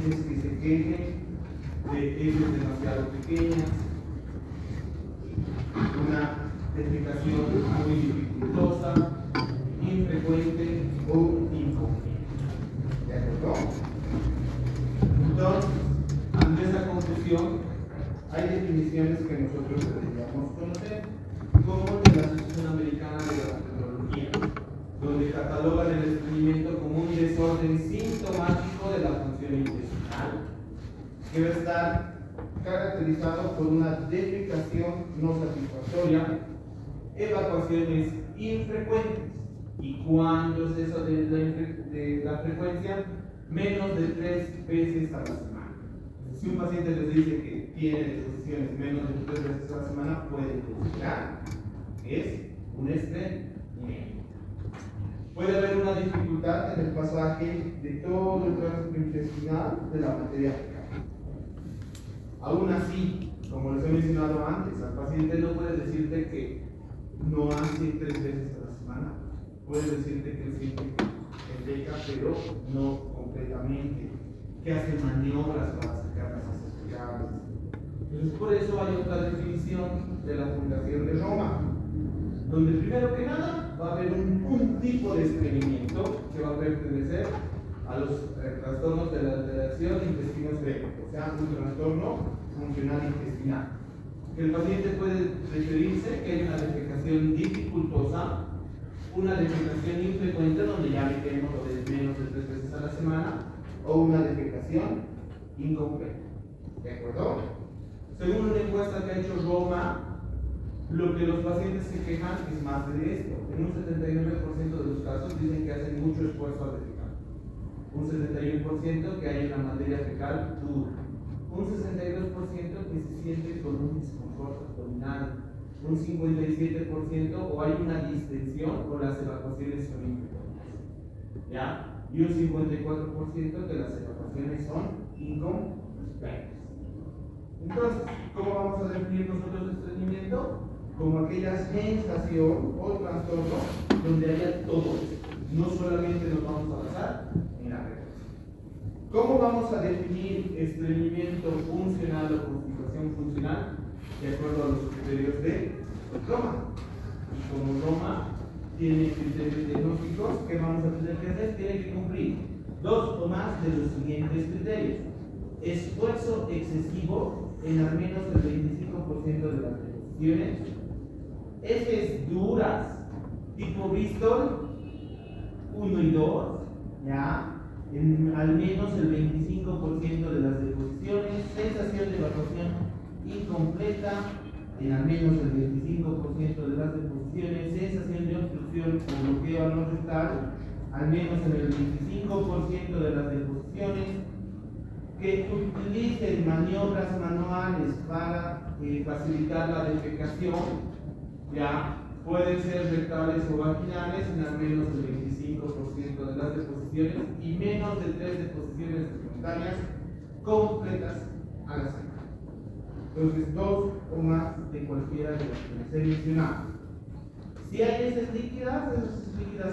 pacientes que se quejen de heces demasiado pequeñas, una defecación muy dificultosa, infrecuente o incompleta. ¿De acuerdo? Entonces, ante esa conclusión, hay definiciones que nosotros deberíamos conocer, como de la Asociación Americana de Gastroenterología, donde catalogan el estreñimiento como un desorden sintomático de la función intestinal, que va a estar caracterizado por una defecación no satisfactoria, evacuaciones infrecuentes. ¿Y cuándo es eso de la frecuencia? Menos de 3 veces a la semana. Si un paciente les dice que tiene deposiciones menos de 3 veces a la semana, puede considerar que es un estreñimiento. Puede haber una dificultad en el pasaje de todo el tránsito intestinal de la materia fecal. Aún así, como les he mencionado antes, al paciente no puede decirte que no hace 3 veces a la semana. Puede decirte que él siente que defeca, pero no completamente, que hace maniobras para sacar las heces fecales. Entonces, por eso hay otra definición de la Fundación de Roma, donde primero que nada va a haber un tipo de estreñimiento que va a pertenecer a los trastornos de la alteración de intestino esférico, o sea, un trastorno funcional intestinal. El paciente puede referirse que hay una defecación dificultosa, una defecación infrecuente, donde ya metemos lo de menos de 3 veces a la semana, o una defecación incompleta. ¿De acuerdo? Según una encuesta que ha hecho Roma, lo que los pacientes se quejan es más de esto. En un 79% de los casos dicen que hacen mucho esfuerzo al defecar. Un 71% que hay una materia fecal dura. Un 62% que se siente con un desconfort abdominal. Un 57% o hay una distensión o las evacuaciones son infrecuentes. ¿Ya? Y un 54% que las evacuaciones son incompletas. Entonces, ¿cómo vamos a definir nosotros el estreñimiento? Como aquella sensación o trastorno donde haya todo esto. No solamente nos vamos a basar en la regla. ¿Cómo vamos a definir estreñimiento funcional o constipación funcional? De acuerdo a los criterios de Roma. Y como Roma tiene criterios diagnósticos, ¿qué vamos a tener que hacer? Tiene que cumplir 2 o más de los siguientes criterios: esfuerzo excesivo en al menos el 25% de las deposiciones, heces duras tipo Bristol 1 y 2, ¿ya? En al menos el 25% de las deposiciones, sensación de evacuación incompleta en al menos el 25% de las deposiciones, sensación de obstrucción o bloqueo anal rectal al menos en el 25% de las deposiciones, que utilicen maniobras manuales para facilitar la defecación, ya pueden ser rectales o vaginales en al menos el 25% de las deposiciones y menos de 3 deposiciones espontáneas completas a la semana. Entonces, 2 o más de cualquiera de las que les he mencionado. Si hay esas líquidas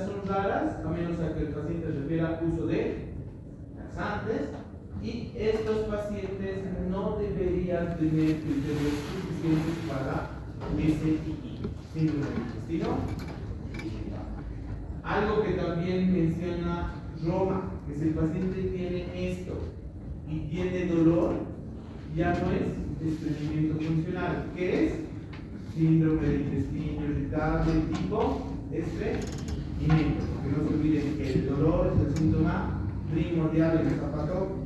son raras, a menos a que el paciente refiera uso de laxantes, y estos pacientes no deberían tener criterios suficientes para SII, síndrome del intestino. Algo que también menciona Roma, que si el paciente tiene esto y tiene dolor, ya no es estreñimiento funcional. ¿Qué es? Síndrome del intestino irritable tipo estreñimiento. Porque no se olviden que el dolor es el síntoma primordial en el zapato.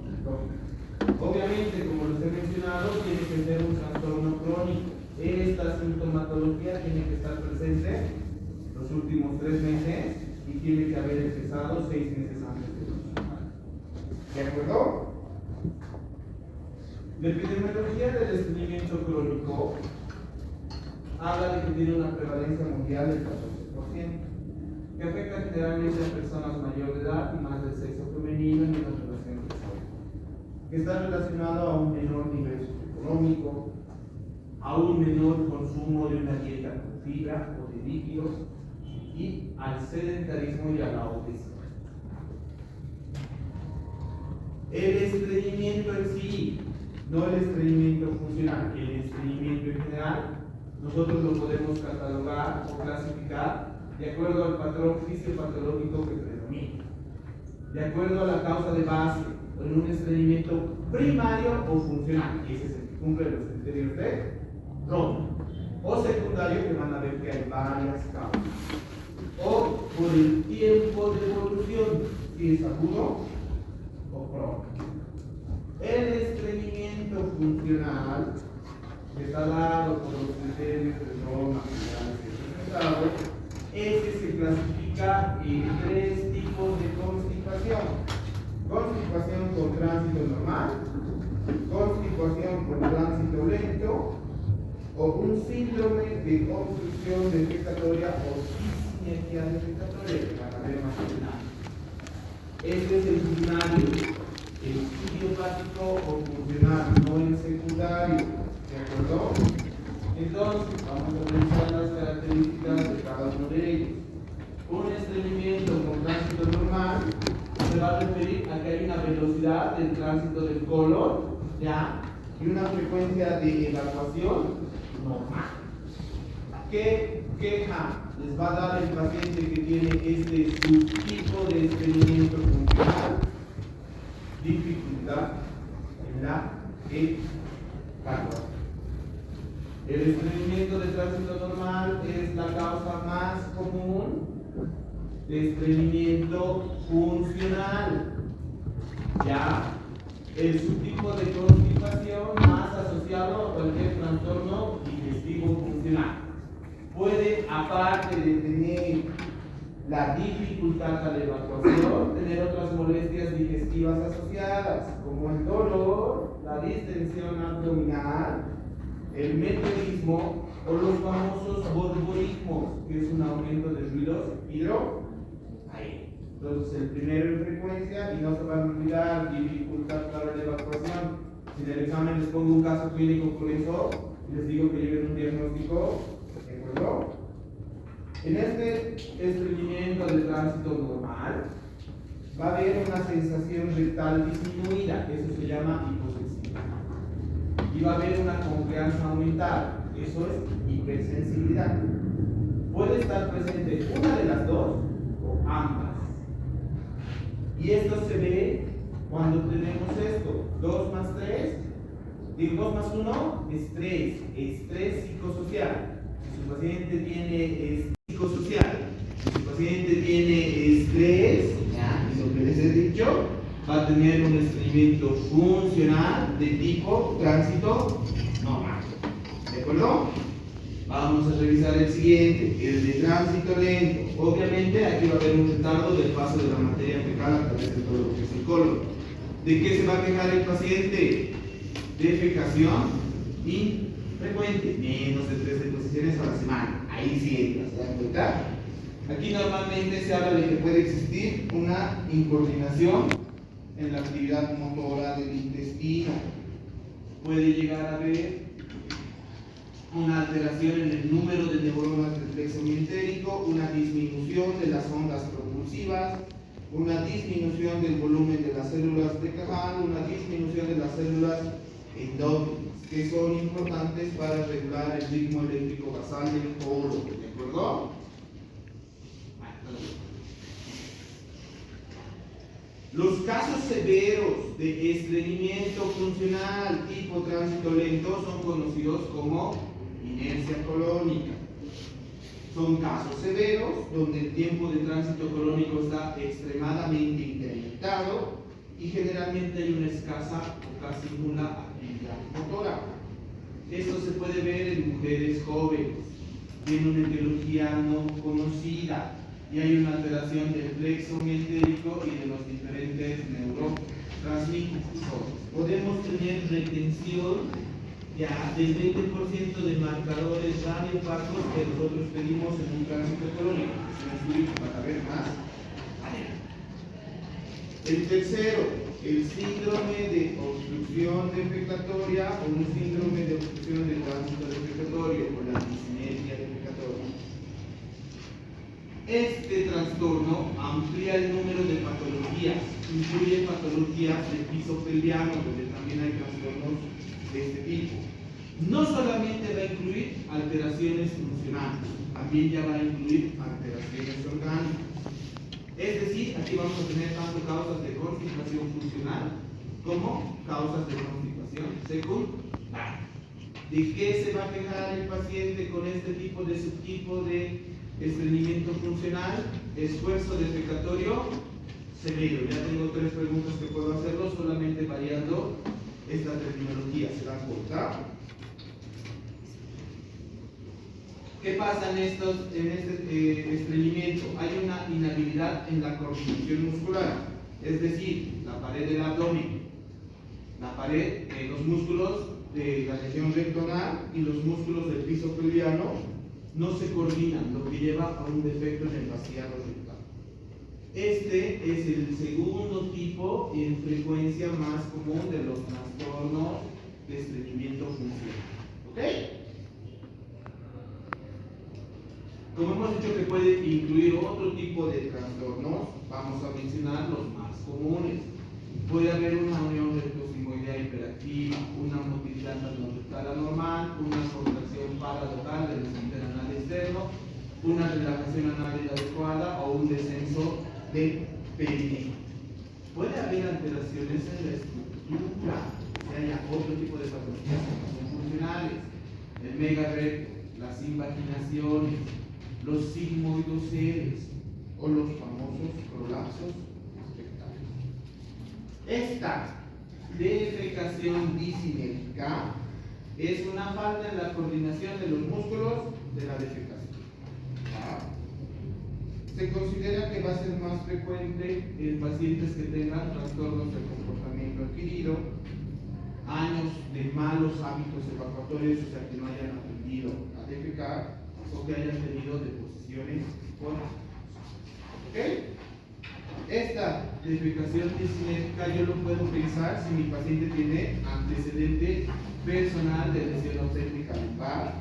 Obviamente, como les he mencionado, tiene que ser un trastorno crónico. Esta sintomatología tiene que estar presente los últimos 3 meses y tiene que haber empezado 6 meses antes de los normales. ¿De acuerdo? La epidemiología del estreñimiento crónico habla de que tiene una prevalencia mundial del 14%, que afecta generalmente a personas mayor de edad y más del sexo femenino en una relación sexual, que está relacionado a un menor nivel socioeconómico, a un menor consumo de una dieta con fibra o de líquidos y al sedentarismo y a la obesidad. El estreñimiento en sí, no el estreñimiento funcional, el estreñimiento en general, nosotros lo podemos catalogar o clasificar de acuerdo al patrón fisiopatológico que predomina, de acuerdo a la causa de base, en un estreñimiento primario o funcional, ese es el que cumple los criterios de Roth, o secundario, que van a ver que hay varias causas, o por el tiempo de evolución, si es agudo o crónico. El estreñimiento funcional, que está dado por los criterios de Roma, ese se clasifica en 3 tipos de constipación: constipación con tránsito normal, constipación con tránsito lento, o un síndrome de obstrucción defecatoria o discinesia defecatoria, que van a ver más adelante. Este es el primario, el idiopático o funcional, no el secundario, ¿de acuerdo? Entonces, vamos a revisar las características de cada uno de ellos. Un estreñimiento con tránsito normal se va a referir a que hay una velocidad del tránsito del colon, ¿ya? Y una frecuencia de evacuación normal. ¿Qué queja les va a dar el paciente que tiene este subtipo de estreñimiento funcional? Dificultad en la evacuación. El estreñimiento de tránsito normal es la causa más común de estreñimiento funcional. Ya, el subtipo de constipación más asociado a cualquier trastorno digestivo funcional. Puede, aparte de tener la dificultad a la evacuación, tener otras molestias digestivas asociadas, como el dolor, la distensión abdominal, el meteorismo o los famosos borborismos, que es un aumento de ruidos hidroaéreos. Entonces, el primero en frecuencia, y no se van a olvidar, dificultad para la evacuación. Si en el examen les pongo un caso clínico con eso, les digo que lleven un diagnóstico, ¿de acuerdo? En este estreñimiento de tránsito normal, va a haber una sensación rectal disminuida, eso se llama hiposensibilidad. Y va a haber una confianza aumentada, eso es hipersensibilidad. Puede estar presente una de las dos o ambas. Y esto se ve cuando tenemos esto: 2 más 3, digo 2 más 1, estrés psicosocial. Si su paciente tiene psicosocial, si su paciente tiene estrés, lo que les he dicho, va a tener un estreñimiento funcional de tipo tránsito normal. ¿De acuerdo? Vamos a revisar el siguiente, el de tránsito lento. Obviamente aquí va a haber un retardo del paso de la materia fecal a través de todo lo que es el colon. ¿De qué se va a quejar el paciente? Defecación infrecuente, menos de 3 deposiciones a la semana. Ahí sí entra, ¿se dan cuenta? Aquí normalmente se habla de que puede existir una incoordinación en la actividad motora del intestino. Puede llegar a haber una alteración en el número de neuronas del plexo mientérico, una disminución de las ondas propulsivas, una disminución del volumen de las células de Cajal, una disminución de las células endógenas, que son importantes para regular el ritmo eléctrico basal del colon. ¿De acuerdo? Los casos severos de estreñimiento funcional tipo tránsito lento son conocidos como inercia colónica. Son casos severos donde el tiempo de tránsito colónico está extremadamente incrementado y generalmente hay una escasa o casi nula actividad motora. Esto se puede ver en mujeres jóvenes, tienen una etiología no conocida y hay una alteración del plexo mientérico y de los diferentes neurotransmisores. Podemos tener retención ya del 20% de marcadores radiopáticos que nosotros pedimos en un tránsito colónico. Es un estudio que van a ver más adelante. El tercero, el síndrome de obstrucción defecatoria o un síndrome de obstrucción de tránsito defecatorio o la discinesia defecatoria. Este trastorno amplía el número de patologías incluye patologías del piso pelviano, donde también hay trastornos de este tipo. No solamente va a incluir alteraciones funcionales, también ya va a incluir alteraciones orgánicas. Es decir, aquí vamos a tener tanto causas de constipación funcional como causas de constipación secundaria. ¿De qué se va a quejar el paciente con este tipo de subtipo de estreñimiento funcional? Esfuerzo defecatorio severo. Ya tengo 3 preguntas que puedo hacerlo, solamente variando esta terminología. ¿Se dan cuenta? ¿Qué pasa en este estreñimiento? Hay una inhabilidad en la coordinación muscular, es decir, la pared del abdomen, la pared, los músculos de la región rectonal y los músculos del piso pelviano no se coordinan, lo que lleva a un defecto en el vaciado rectal. Este es el segundo tipo en frecuencia más común de los trastornos de estreñimiento funcional. ¿Ok? Como hemos dicho que puede incluir otro tipo de trastornos, vamos a mencionar los más comunes. Puede haber una unión rectosimoidea hiperactiva, una motilidad anorrectal anormal, una contracción paradotal del esfínter anal externo, una relajación anal inadecuada o un descenso del perineo. Puede haber alteraciones en la estructura, que haya otro tipo de patologías que no son funcionales, el megarecto, las invaginaciones, los sigmoidoceles o los famosos prolapsos rectales. Esta defecación disinérgica es una falta en la coordinación de los músculos de la defecación. Se considera que va a ser más frecuente en pacientes que tengan trastornos del comportamiento adquirido, años de malos hábitos evacuatorios, o sea que no hayan aprendido a defecar, o que hayan tenido deposiciones con ¿ok? Esta defecación disinérgica yo lo puedo pensar si mi paciente tiene antecedente personal de lesión obstétrica lumbar,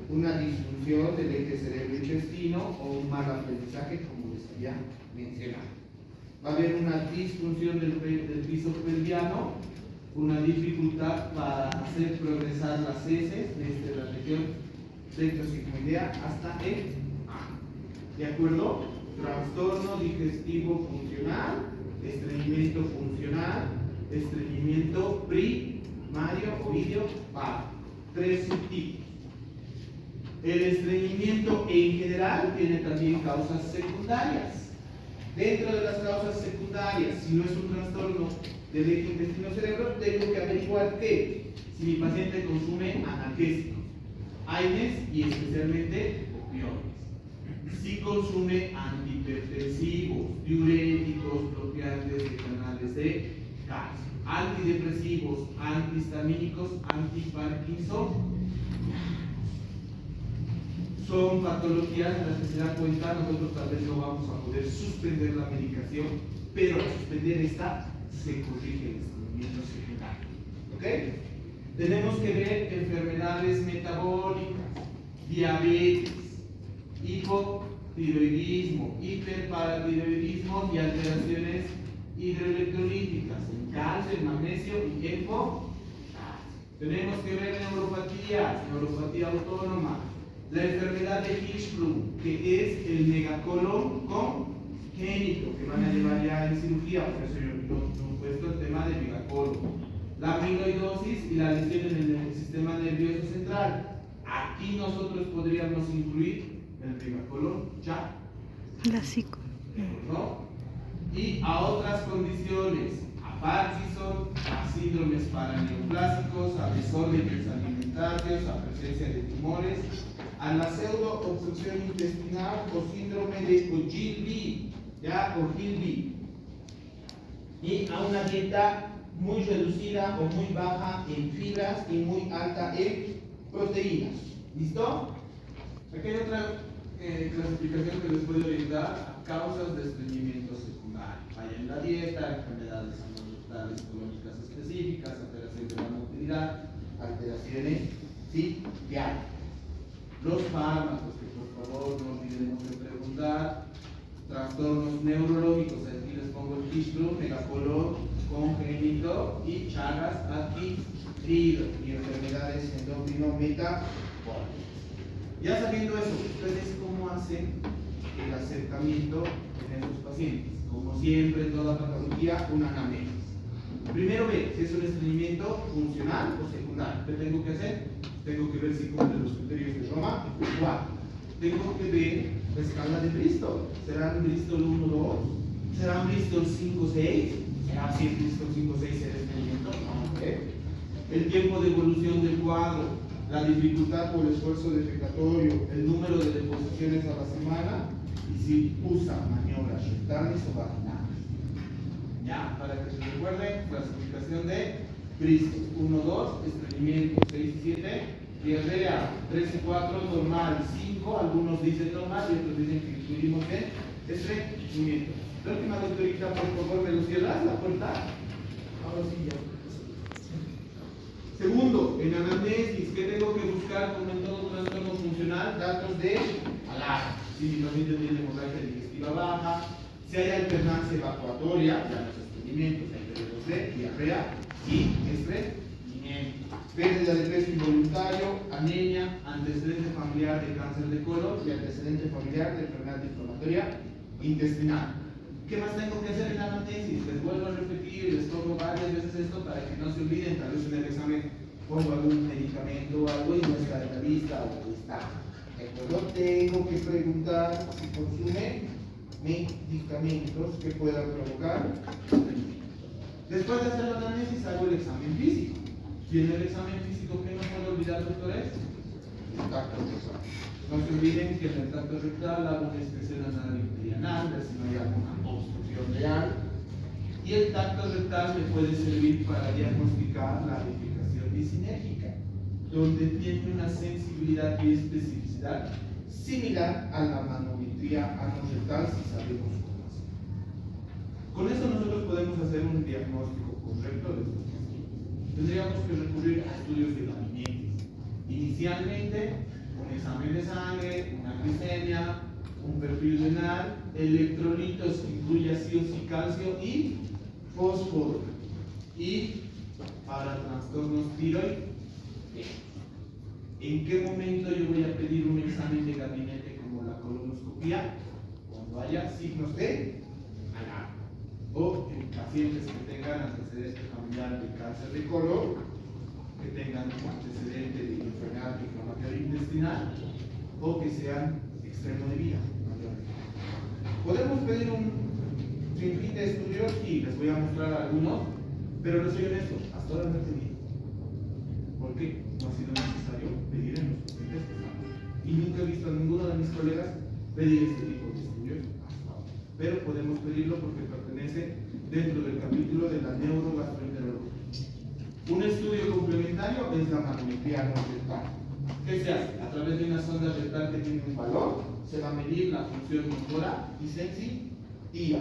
una disfunción del eje cerebro-intestino o un mal aprendizaje, como les había mencionado. Va a haber una disfunción del piso pelviano, una dificultad para hacer progresar las heces desde la región rectosigmoidea hasta el ano. ¿De acuerdo? Trastorno digestivo funcional, estreñimiento funcional, estreñimiento primario o idiopático. 3 subtipos. El estreñimiento en general tiene también causas secundarias. Dentro de las causas secundarias, si no es un trastorno del eje intestino-cerebro, tengo que averiguar que si mi paciente consume analgésicos, AINES y especialmente opioides. Si consume antihipertensivos, diuréticos, bloqueantes de canales de calcio, antidepresivos, antihistamínicos, antiparkinson. Son patologías en las que se da cuenta, nosotros tal vez no vamos a poder suspender la medicación, pero al suspender esta se corrige el estreñimiento secundario. ¿Ok? Tenemos que ver enfermedades metabólicas, diabetes, hipotiroidismo, hiperparatiroidismo y alteraciones hidroelectrolíticas en calcio, en magnesio y en potasio. Tenemos que ver neuropatías, neuropatía autónoma, la enfermedad de Hirschsprung, que es el megacolon congénito, que van a llevar ya en cirugía, por eso yo no he puesto el tema de megacolon. La amiloidosis y la lesión en el sistema nervioso central. Aquí nosotros podríamos incluir el megacolon ya. Clásico. ¿No? Y a otras condiciones, a Parkinson, a síndromes paraneoplásicos, a desórdenes alimentarios, a presencia de tumores, a la pseudo-obstrucción intestinal o síndrome de Ogilvy, ¿ya? Ogilvy. Y a una dieta muy reducida o muy baja en fibras y muy alta en proteínas. ¿Listo? Aquí hay otra clasificación que les puedo orientar a causas de estreñimiento secundario. Falla en la dieta, enfermedades anorrectales colónicas específicas, alteración de la motilidad, alteraciones ciliares. Los fármacos, que por favor no olvidemos de preguntar, trastornos neurológicos, aquí les pongo el Hirschsprung, Chagas adquirido y enfermedades endocrino-metabólicas. Ya sabiendo eso, ¿ustedes cómo hacen el acercamiento en esos pacientes? Como siempre, en toda patología, una anamnesis. Primero ve si es un estreñimiento funcional o secundario. ¿Qué tengo que hacer? Tengo que ver si cumple los criterios de Roma 4. Tengo que ver la escala de Bristol. ¿Será un Bristol 1, 2? ¿Será un Bristol 5, 6? ¿Será si es Bristol 5, 6 el estreñimiento? No, el tiempo de evolución del cuadro, la dificultad por el esfuerzo defecatorio, el número de deposiciones a la semana y si usa maniobras rectales o vaginales. Ya, para que se recuerden, clasificación de Bristol 1, 2, estreñimiento 6 y 7, diarrea 3 y 4, normal 5, algunos dicen normal y otros dicen que incluimos en estreñimiento. La última doctorita, por favor, me lo cierras la puerta. Ahora sí ya. Segundo, en anamnesis, ¿qué tengo que buscar como en todo trastorno funcional? Datos de alarma. Si mi paciente tiene hemorragia digestiva baja, si hay alternancia evacuatoria, ya los estreñimientos, hay periodos de diarrea y estreñimiento. Pérdida de peso involuntario, anemia, antecedente familiar de cáncer de colon y antecedente familiar de enfermedad inflamatoria intestinal. ¿Qué más tengo que hacer en la anamnesis? Les vuelvo a repetir, les toco varias veces esto para que no se olviden. Tal vez en el examen pongo algún medicamento o algo y no está en la lista o está. Entonces tengo que preguntar si consume medicamentos que puedan provocar. Después de hacer la anamnesis hago el examen físico. Y en el examen físico, ¿qué no puedo olvidar, doctores? El tacto rectal. No se olviden que en el tacto rectal hago una inspección anal y anal, ver si no hay alguna obstrucción real. Y el tacto rectal me puede servir para diagnosticar la defecación disinérgica, donde tiene una sensibilidad y especificidad similar a la manometría anorrectal si sabemos cómo hacerlo. Con eso nosotros podemos hacer un diagnóstico correcto de estos pacientes. Tendríamos que recurrir a estudios de gabinetes. Inicialmente, un examen de sangre, una glicemia, un perfil renal, electrolitos que incluye ácido y calcio y fósforo. Y para trastornos tiroides. ¿En qué momento yo voy a pedir un examen de gabinete como la colonoscopia? Cuando haya signos de alarma. O en pacientes que tengan antecedente familiar de cáncer de colon, que tengan un antecedente de enfermedad inflamatoria intestinal o que sean extremo de vida. Podemos pedir un sinfín de estudios y les voy a mostrar algunos, pero les soy honesto, hasta ahora no he pedido. ¿Por qué? No ha sido necesario pedir en los pacientes que estamos. Y nunca he visto a ninguno de mis colegas pedir este tipo de estudios hasta ahora. Pero podemos pedirlo porque pertenece dentro del capítulo de la neurogastroenterología. Un estudio complementario es la manometría rectal. ¿Qué se hace? A través de una sonda rectal que tiene un valor, se va a medir la función motora y sensitiva.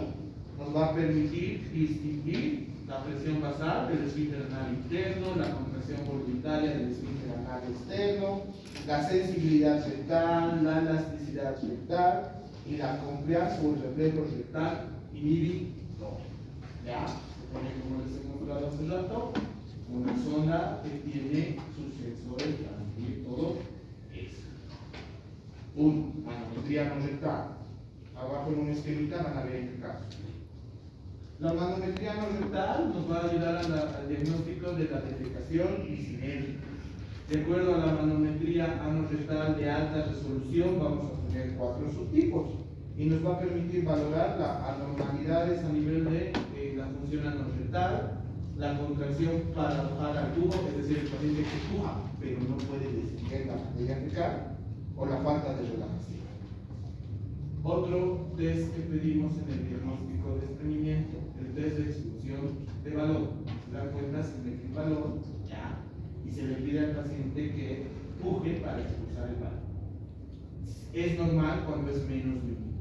Nos va a permitir distinguir la presión basal del esfínter anal interno, la contracción voluntaria del esfínter anal externo, la sensibilidad rectal, la elasticidad rectal y la compliance o el reflejo rectal inhibidor. ¿Ya? Se pone, como les he mostrado hace rato, una sonda que tiene sus sensores para medir todo eso. Manometría no rectal. Abajo en un esquemita van a ver el caso. La manometría no rectal nos va a ayudar al diagnóstico de la defecación disinérgica. De acuerdo a la manometría anorrectal de alta resolución, vamos a tener 4 subtipos y nos va a permitir valorar las anormalidades a nivel de la función anorrectal, la contracción para bajar al tubo, es decir, el paciente que puja pero no puede descender la materia fecal, o la falta de relajación. Otro test que pedimos en el diagnóstico de estreñimiento, el test de exclusión de valor. Se da cuenta, se mete el valor, ya, y se le pide al paciente que puje para expulsar el valor. Es normal cuando es menos de un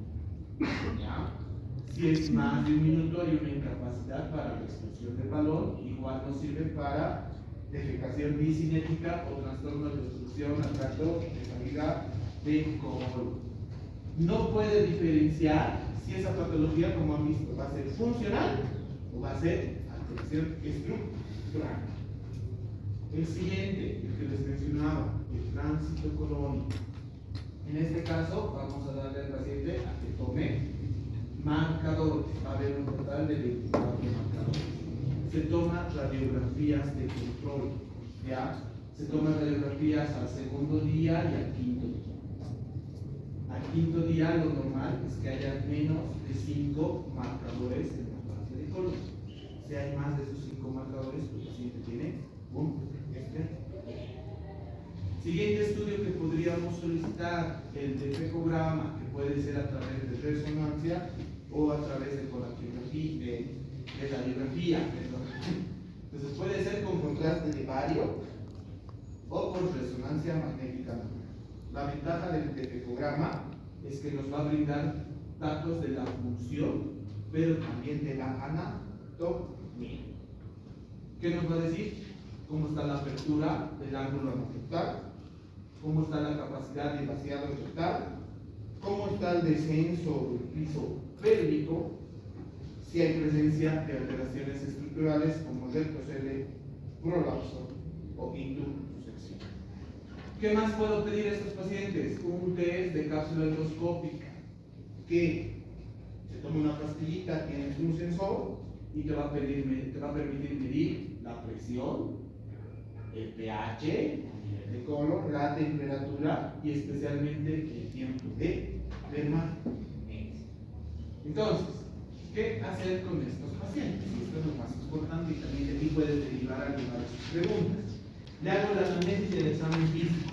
minuto, ¿ya? Si es más de un minuto hay una incapacidad para la expulsión del balón, igual nos sirve para defecación disinética o trastorno de obstrucción al tracto de salida de colon. No puede diferenciar si esa patología, como han visto, va a ser funcional o va a ser alteración estructural. El siguiente, el que les mencionaba, el tránsito colónico. En este caso, vamos a darle al paciente a que tome marcadores. Va a haber un total de 24 marcadores. Se toman radiografías de control, ¿ya? Se toman radiografías al segundo día y al quinto día. Al quinto día lo normal es que haya menos de 5 marcadores en la parte de colon. Si hay más de esos 5 marcadores, el paciente tiene un Siguiente estudio que podríamos solicitar, el de fecograma, que puede ser a través de resonancia o a través de radiografía. Entonces puede ser con contraste de bario o por resonancia magnética natural. La ventaja del fecograma es que nos va a brindar datos de la función, pero también de la anatomía. ¿Qué nos va a decir? Cómo está la apertura del ángulo anofectal, cómo está la capacidad de vaciado rectal, cómo está el descenso del piso pélvico, si hay presencia de alteraciones estructurales como retrocede, prolapso o intusección. ¿Qué más puedo pedir a estos pacientes? Un test de cápsula endoscópica que se toma una pastillita, tienes un sensor y te va a permitir medir la presión, el pH, el nivel de colon, la temperatura y especialmente el tiempo de permanencia. Entonces, ¿qué hacer con estos pacientes? Esto es lo más importante y también de aquí puede derivar algunas de sus preguntas. Le hago la anamnesis y el examen físico.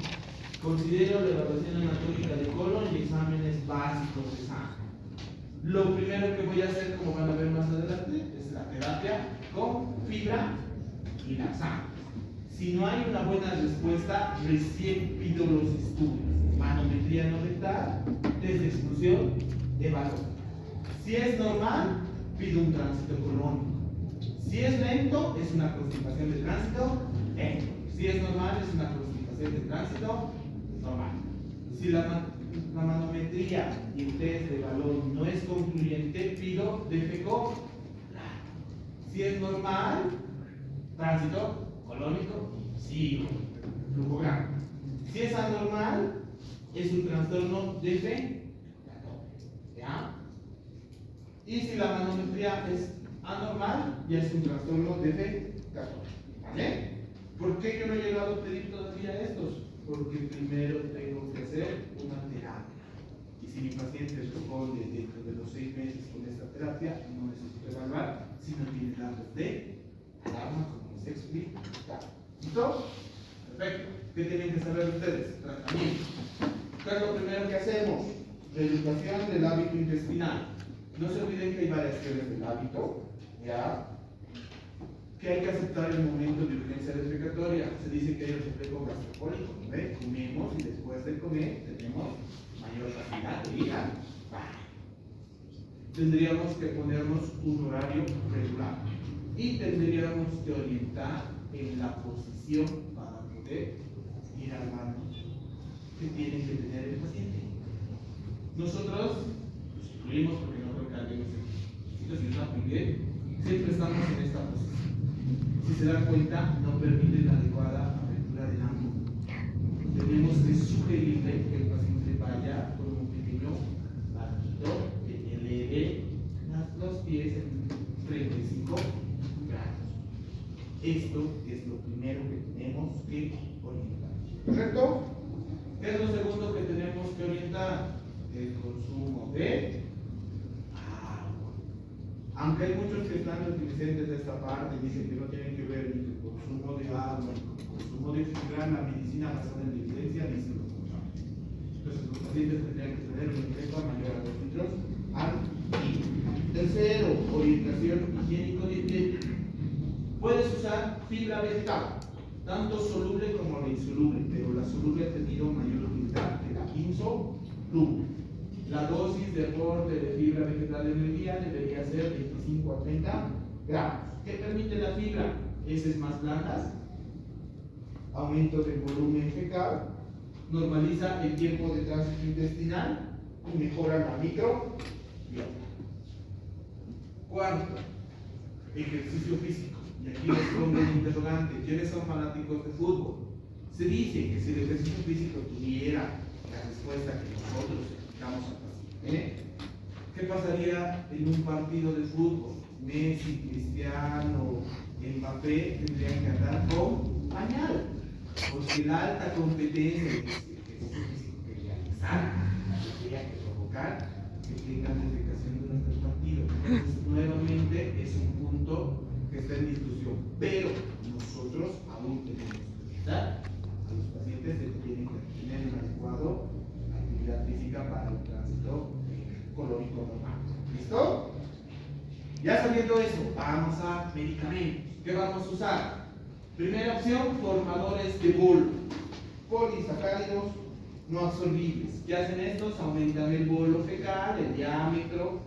Considero la evaluación anatómica de colon y exámenes básicos de sangre. Lo primero que voy a hacer, como van a ver más adelante, es la terapia con fibra y laxante. Si no hay una buena respuesta, recién pido los estudios. Manometría no rectal, test de exclusión, evaluación. Si es normal, pido un tránsito colónico. Si es lento, es una constipación de tránsito lento. Si es normal, es una constipación de tránsito normal. Si la manometría y el test de valor no es concluyente, pido DFECO. Si es normal, tránsito colónico, sí, flujograma. Si es anormal, es un trastorno DF, ¿ya? Y si la manometría es anormal, ya es un trastorno DF14, ¿vale? ¿Por qué yo no he llegado a pedir todavía estos? Porque primero tengo que hacer una terapia. Y si mi paciente responde dentro de los 6 meses con esta terapia, no necesito evaluar si no tiene datos de alarma, como les explico. ¿Listo? Perfecto. ¿Qué tienen que saber ustedes? Tratamiento. ¿Qué es lo primero que hacemos? Reeducación del hábito intestinal. No se olviden que hay variaciones del hábito, ¿ya? Que hay que aceptar el momento de urgencia defecatoria. Se dice que hay un reflejo gastrocólico, ¿ve? Comemos y después de comer tenemos mayor facilidad de ir al baño. Tendríamos que ponernos un horario regular y tendríamos que orientar en la posición para poder ir al baño que tiene que tener el paciente. Nosotros los incluimos porque no creo que alguien nos incluye, siempre estamos en esta posición. Si se dan cuenta, no permite la adecuada apertura del ángulo. Tenemos que sugerirle que el paciente vaya con un pequeño barquito que eleve los pies en 35 grados. Esto es lo primero que tenemos que orientar. ¿Correcto? ¿Qué es lo segundo que tenemos que orientar? El consumo de agua. Aunque hay muchos que están reticentes de esta parte, dicen que no tienen que ver ni el consumo de agua, ni el consumo de fibra, la medicina basada en la evidencia dice lo contrario. Entonces los pacientes tendrían que tener un ingreso mayor a 2 litros al día. Tercero, orientación higiénico-dietética. Puedes usar fibra vegetal, tanto soluble como la insoluble, pero la soluble ha tenido mayor utilidad que la insoluble. La dosis de aporte de fibra vegetal en el día debería ser 25 a 30 gramos. ¿Qué permite la fibra? Heces más blandas, aumento del volumen fecal, normaliza el tiempo de tránsito intestinal y mejora la microbiota. Cuarto, ejercicio físico. Y aquí les pongo un interrogante. ¿Quiénes son fanáticos de fútbol? Se dice que si el ejercicio físico tuviera la respuesta que nosotros damos a ¿qué pasaría en un partido de fútbol? Messi, Cristiano, Mbappé tendrían que andar con pañal, porque la alta competencia del ejercicio físico que realizar tendría que provocar que tengan defecación durante el partido. Entonces, nuevamente es un punto que está en discusión, pero nosotros aún tenemos que evitar a los pacientes de que tienen que tener un adecuado actividad física para el tránsito colónico normal. ¿Listo? Ya sabiendo eso, vamos a medicamentos. ¿Qué vamos a usar? Primera opción, formadores de bolo, polisacáridos no absorbibles. ¿Qué hacen estos? Aumentan el bolo fecal, el diámetro,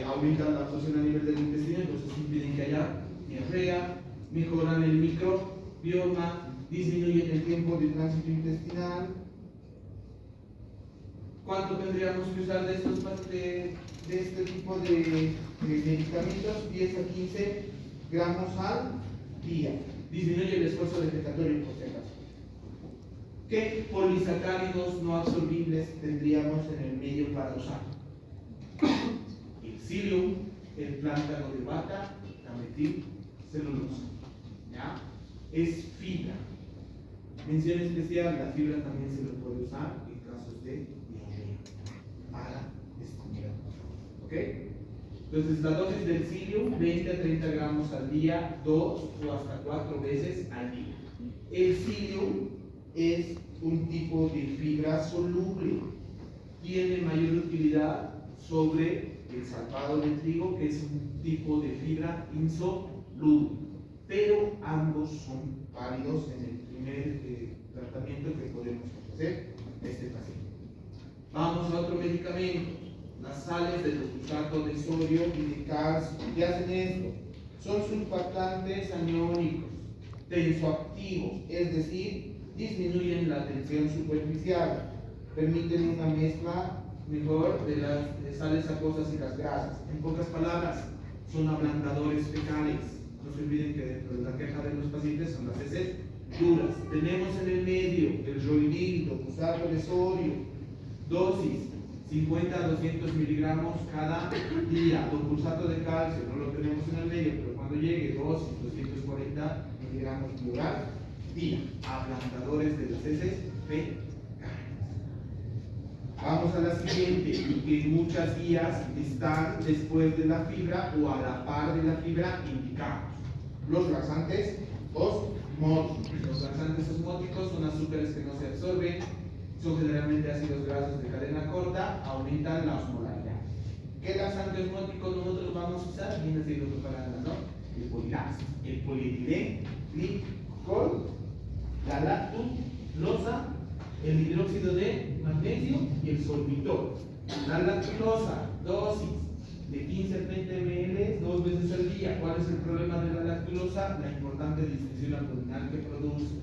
aumentan la absorción a nivel del intestino, entonces impiden que haya diarrea, mejoran el microbioma, disminuyen el tiempo de tránsito intestinal. ¿Cuánto tendríamos que usar de este tipo de medicamentos? 10 a 15 gramos al día. Disminuye el esfuerzo defecatorio, por si acaso. ¿Qué polisacáridos no absorbibles tendríamos en el medio para usar? El psyllium, el plántano de vaca, la metilcelulosa. ¿Ya? Es fibra. Mención especial, la fibra también se lo puede usar en casos de diarrea para estimular. ¿Ok? Entonces, la dosis del psyllium, 20 a 30 gramos al día, 2 o hasta 4 veces al día. El psyllium es un tipo de fibra soluble, tiene mayor utilidad sobre el salvado de trigo, que es un tipo de fibra insoluble, pero ambos son válidos en el primer tratamiento que podemos ofrecer a este paciente. Vamos a otro medicamento, las sales de lutitato de sodio y de calcio. ¿Qué hacen esto? Son surfactantes aniónicos, tensoactivos, es decir, disminuyen la tensión superficial, permiten una mezcla mejor de las sales acuosas y las grasas. En pocas palabras, son ablandadores fecales. No se olviden que dentro de la queja de los pacientes son las heces duras. Tenemos en el medio el roidil, dopusato de sodio, dosis 50 a 200 miligramos cada día. Dopusato de calcio, no lo tenemos en el medio, pero cuando llegue dosis 240 miligramos por día. Ablandadores de las heces fecales. Vamos a la siguiente, y que muchas guías están después de la fibra o a la par de la fibra indicamos. Los laxantes osmóticos. Los laxantes osmóticos son azúcares que no se absorben, son generalmente ácidos grasos de cadena corta, aumentan la osmolaridad. ¿Qué laxante osmótico nosotros vamos a usar? Viene siendo propaganda, ¿no? El polilax, el polietilenglicol, la lactulosa, el hidróxido de magnesio y el sorbitol. La lactulosa, dosis de 15 a 30 ml 2 veces al día. ¿Cuál es el problema de la lactulosa? La importante distensión abdominal que produce.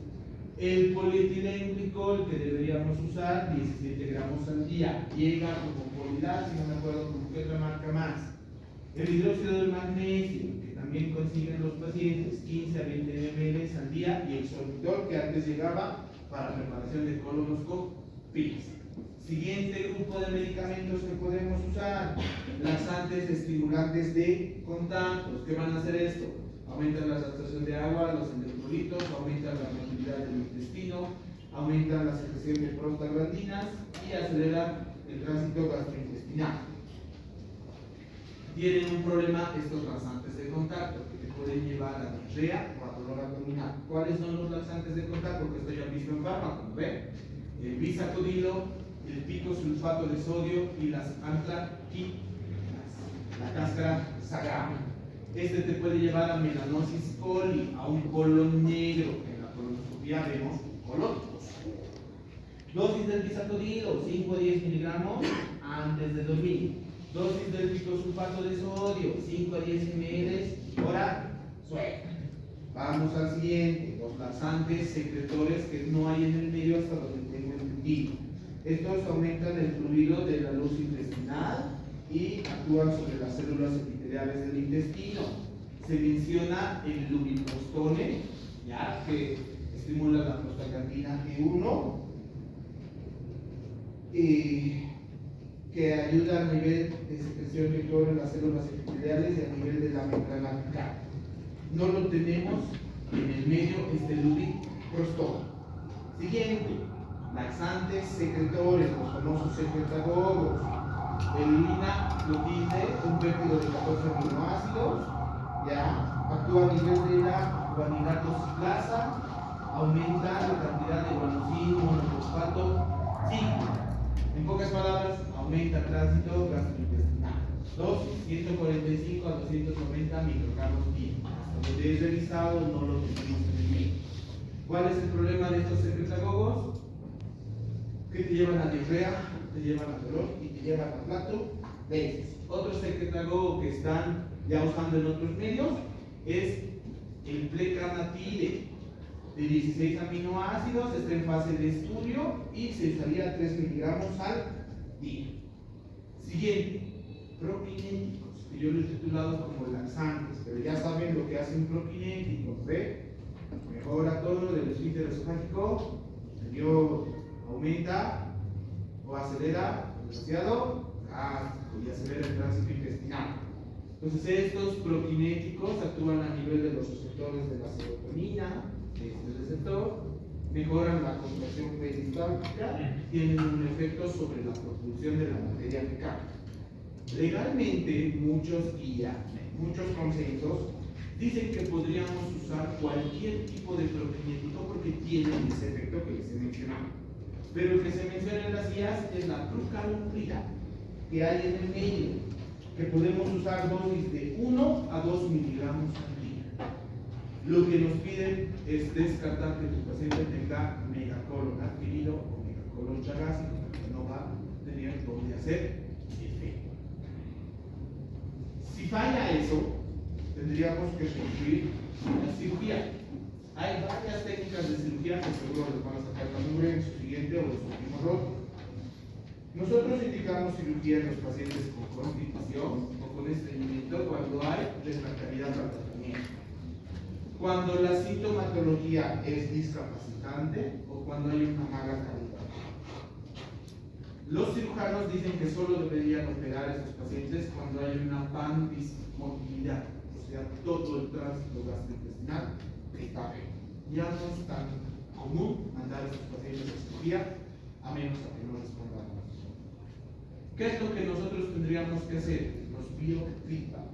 El polietilenglicol que deberíamos usar, 17 gramos al día. Llega como Polilax, si no me acuerdo con qué otra marca más. El hidróxido de magnesio, que también consiguen los pacientes, 15 a 20 ml al día. Y el sorbitol, que antes llegaba para preparación de colonoscopias. Siguiente grupo de medicamentos que podemos usar: laxantes estimulantes de contactos. ¿Qué van a hacer esto? Aumentan la absorción de agua, los electrolitos, aumentan la motilidad del intestino, aumentan la secreción de prostaglandinas y aceleran el tránsito gastrointestinal. Tienen un problema estos laxantes de contacto, que te pueden llevar a diarrea o a dolor abdominal. ¿Cuáles son los laxantes de contacto que esto ya visto en fármaco? ¿Ven? El bisacodilo, el picosulfato de sodio y las antraquinas, la cáscara sagrada. Este te puede llevar a melanosis coli, a un colon negro. En la colonoscopia vemos colon oscuro. Dosis del bisacodilo, 5 a 10 miligramos antes de dormir. Dosis del picosulfato de sodio, 5 a 10 ml hora suelta. Vamos al siguiente, los laxantes secretores que no hay en el medio hasta donde tengo entendido. Estos aumentan el fluido de la luz intestinal y actúan sobre las células epiteliales del intestino. se menciona el lubiprostone, ya que estimula la prostaglandina E1, que ayuda a nivel de secreción de cloro en las células epiteliales y a nivel de la membrana apical. No lo tenemos en el medio, este lubiprostone. Siguiente, laxantes secretores, los famosos secretagogos. Elimina lo que dice un péptido de 14 aminoácidos, ya actúa a nivel de la guaninato ciclasa, aumenta la cantidad de guanosina, monofosfato, cíclico. En pocas palabras, aumenta el tránsito gastrointestinal. Dosis 145 a 290 microgramos día. Hasta donde es revisado, no lo tenemos en el medio. ¿Cuál es el problema de estos secretagogos? Que te llevan a diarrea, te llevan a dolor y te llevan a flatulencias. Otro secretagogo que están ya usando en otros medios es el plecanatide, de 16 aminoácidos, está en fase de estudio y se usaría 3 miligramos al día. Siguiente, prokinéticos, que yo lo he titulado como laxantes, pero ya saben lo que hace un prokinético, ¿ve? Mejora todo del esfínter esofágico, aumenta o acelera demasiado y acelera el tránsito intestinal. Entonces estos prokinéticos actúan a nivel de los receptores de la serotonina, este receptor, mejoran la contracción peristáltica, tienen un efecto sobre la propulsión de la materia fecal. Legalmente, muchos guías, muchos consensos dicen que podríamos usar cualquier tipo de prokinético porque tienen ese efecto que les he mencionado. Pero el que se menciona en las guías es la prucaloprida, que hay en el medio, que podemos usar dosis de 1 a 2 miligramos al día. Lo que nos piden es descartar que tu paciente tenga megacolon adquirido o megacolon chagásico, porque no va a tener dónde hacer efecto. Si falla eso, tendríamos que recurrir a la cirugía. Hay varias técnicas de cirugía que seguro les van a sacar la mugre en su siguiente o en su último rol. Nosotros indicamos cirugía en los pacientes con constipación o con estreñimiento cuando hay refractariedad al tratamiento, cuando la sintomatología es discapacitante o cuando hay una mala calidad. Los cirujanos dicen que solo deberían operar a estos pacientes cuando hay una pandismotilidad, o sea, todo el tránsito gastrointestinal está bien. Ya no es tan común mandar a estos pacientes a cirugía, a menos a que no respondan. ¿Qué es lo que nosotros tendríamos que hacer? Los biofeedback.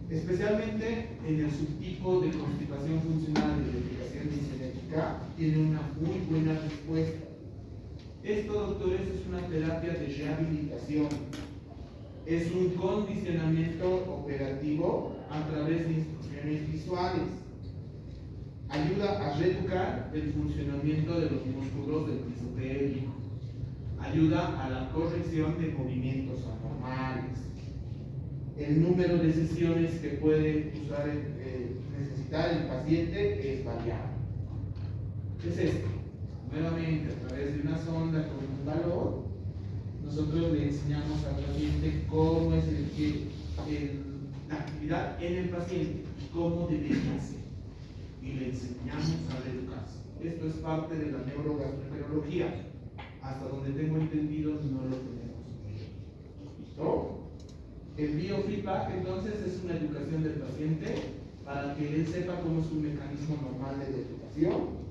Especialmente en el subtipo de constipación funcional de defecación discinética, tiene una muy buena respuesta. Esto, doctores, es una terapia de rehabilitación. Es un condicionamiento operativo a través de instrucciones visuales. Ayuda a reeducar el funcionamiento de los músculos del piso pélvico. Ayuda a la corrección de movimientos anormales. El número de sesiones que puede necesitar el paciente es variable. ¿Qué es esto? Nuevamente, a través de una sonda con un valor, nosotros le enseñamos al paciente cómo es la actividad en el paciente, cómo debería ser, y le enseñamos a reeducarse. Esto es parte de la neurogastroenterología. Hasta donde tengo entendido, no lo tenemos. ¿Listo? El biofeedback, entonces, es una educación del paciente para que él sepa cómo es un mecanismo normal de educación.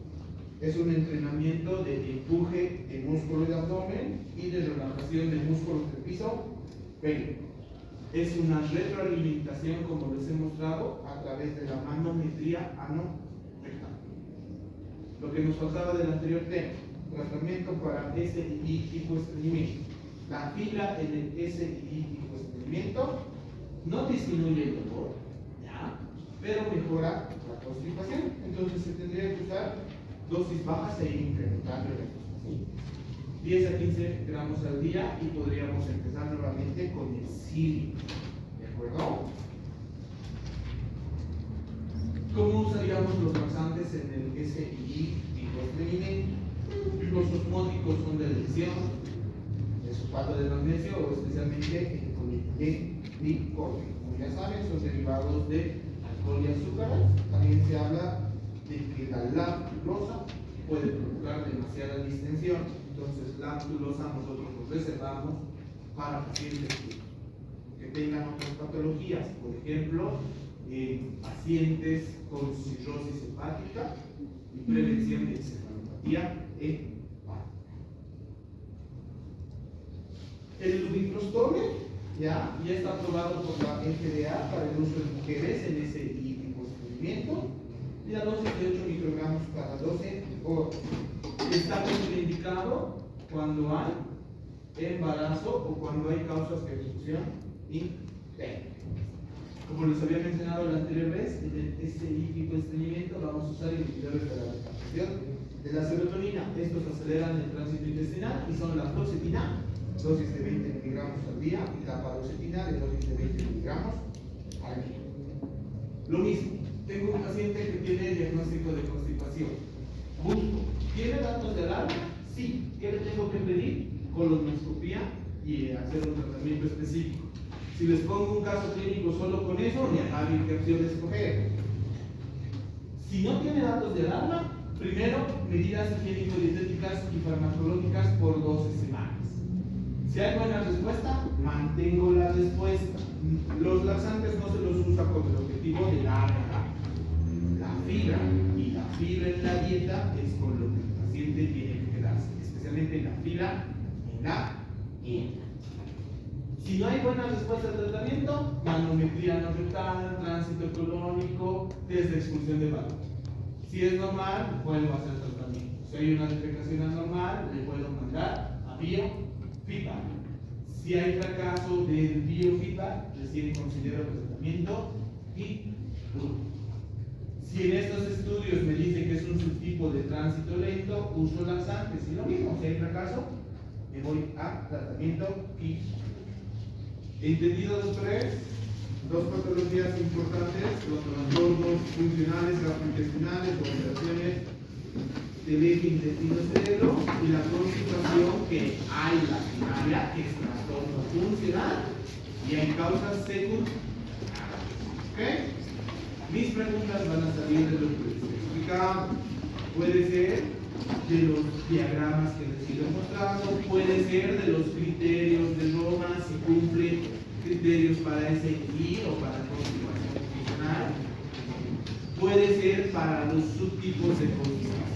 Es un entrenamiento de empuje de músculo de abdomen y de relajación de músculos del piso pélvico. Es una retroalimentación, como les he mostrado, a través de la manometría ano-rectal. Lo que nos faltaba del anterior tema. Tratamiento para SII tipo estreñimiento. La fila en el SII tipo estreñimiento no disminuye el dolor, ¿ya? Pero mejora la constipación. Entonces se tendría que usar dosis bajas e ir incrementando en estos pacientes. 10 a 15 gramos al día y podríamos empezar nuevamente con el SII. ¿De acuerdo? ¿Cómo usaríamos los laxantes en el SII tipo estreñimiento? Los osmóticos son de elección, el sulfato de magnesio o especialmente el polietilenglicol. Como ya saben, son derivados de poliazúcares, también se habla de que la lactulosa puede provocar demasiada distensión. Entonces, lactulosa nosotros nos reservamos para pacientes que tengan otras patologías, por ejemplo, pacientes con cirrosis hepática y prevención de encefalopatía hepática. El lubiprostol ya está aprobado por la FDA para el uso de mujeres en ese hipoestreñimiento, y la dosis de 8 microgramos cada 12 horas. Está contraindicado cuando hay embarazo o cuando hay causas de ejecución interna. Como les había mencionado la anterior vez, en este hipoestreñimiento vamos a usar inhibidores de la recaptación de la serotonina. Estos aceleran el tránsito intestinal y son la fluoxetina, dosis de 20 miligramos al día, y la paroxetina de dosis de 20 miligramos al día. Lo mismo, tengo un paciente que tiene diagnóstico de constipación. Busco, ¿tiene datos de alarma? Sí. ¿Qué le tengo que pedir? Colonoscopía y hacer un tratamiento específico. Si les pongo un caso clínico solo con eso, ya saben qué opción escoger. Si no tiene datos de alarma, primero medidas higiénico-dietéticas y farmacológicas por 12 semanas. Si hay buena respuesta, mantengo la respuesta. Los laxantes no se los usa con el objetivo de dar la fibra, y la fibra en la dieta es con lo que el paciente tiene que quedarse, especialmente en la fibra en la dieta. Si no hay buena respuesta al tratamiento, manometría no rectal, tránsito colónico, test de expulsión de válvulas. Si es normal, vuelvo a hacer tratamiento. Si hay una defecación anormal, le puedo mandar a biofeedback. Si hay fracaso del biofeedback, recién considero el tratamiento y si en estos estudios me dice que es un subtipo de tránsito lento, uso laxantes. Y lo mismo, si hay fracaso, me voy a tratamiento y entendido después, dos patologías importantes: los trastornos funcionales gastrointestinales o alteraciones del eje intestino-cerebro, y la constipación, que hay la primaria, que es trastorno funcional, y hay causas secundarias. ¿Ok? Mis preguntas van a salir de lo que les he explicado. Puede ser de los diagramas que les he ido mostrando, puede ser de los criterios de Roma, si cumple criterios para SI o para constipación funcional, puede ser para los subtipos de constipación.